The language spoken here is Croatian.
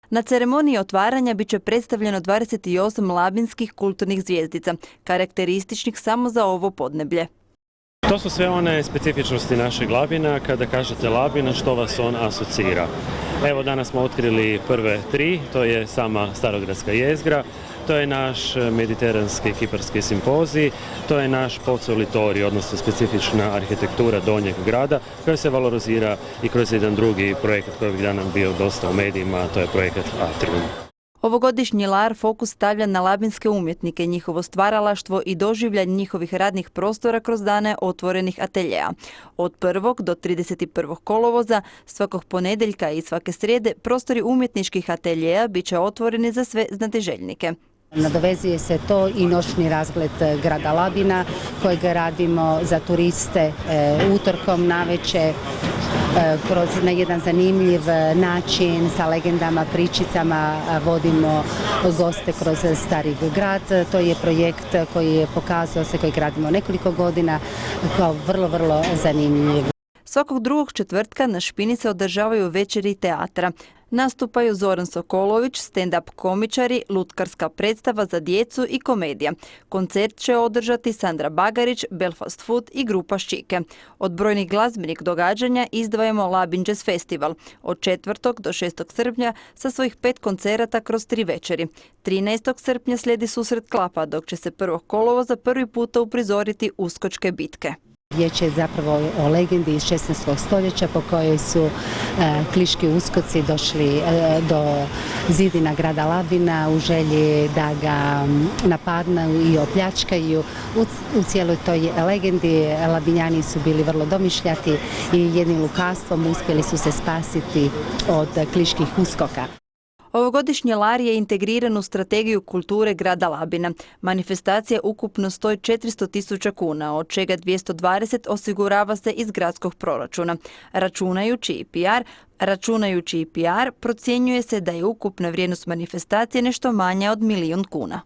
Na ceremoniji otvaranja bit će predstavljeno 28 labinskih kulturnih zvjezdica, karakterističnih samo za ovo podneblje. To su sve one specifičnosti našeg Labina. Kada kažete Labin, što vas on asocira? Evo, danas smo otkrili prve tri, to je sama Starogradska jezgra, to je naš mediteranski kiparski simpozij, to je naš podsolitorij, odnosno specifična arhitektura donjeg grada, koja se valorizira i kroz jedan drugi projekat koji ovih dana bio dosta u medijima, a to je projekat Atrium. Ovogodišnji LAR fokus stavlja na labinske umjetnike, njihovo stvaralaštvo i doživljaj njihovih radnih prostora kroz dane otvorenih ateljeja. Od 1. do 31. kolovoza, svakog ponedjeljka i svake srijede, prostori umjetničkih ateljeja bit će otvoreni za sve znatiželjnike. Nadovezuje se to i noćni razgled grada Labina kojeg radimo za turiste utorkom navečer na jedan zanimljiv način sa legendama, pričicama vodimo goste kroz stari grad. To je projekt koji je pokazao se, koji gradimo nekoliko godina kao vrlo zanimljiv. Svakog drugog četvrtka na Špini se održavaju večeri teatra. Nastupaju Zoran Sokolović, stand-up komičari, lutkarska predstava za djecu i komedija. Koncert će održati Sandra Bagarić, Belfast Food i grupa Ščike. Od brojnih glazbenih događanja izdvajamo Labin Jazz Festival od 4. do 6. srpnja sa svojih 5 koncerata kroz 3 večeri. 13. srpnja slijedi susret klapa, dok će se 1. kolovoza prvi puta uprizoriti uskočke bitke. Riječ je zapravo o legendi iz 16. stoljeća po kojoj su kliški uskoci došli do zidina grada Labina u želji da ga napadnu i opljačkaju. U cijeloj toj legendi Labinjani su bili vrlo domišljati i jednim lukavstvom uspjeli su se spasiti od kliških uskoka. Ovogodišnji LAR je integriran u strategiju kulture grada Labina. Manifestacija ukupno stoji 400.000 kuna, od čega 220 osigurava se iz gradskog proračuna. Računajući i PR, procjenjuje se da je ukupna vrijednost manifestacije nešto manja od 1.000.000 kuna.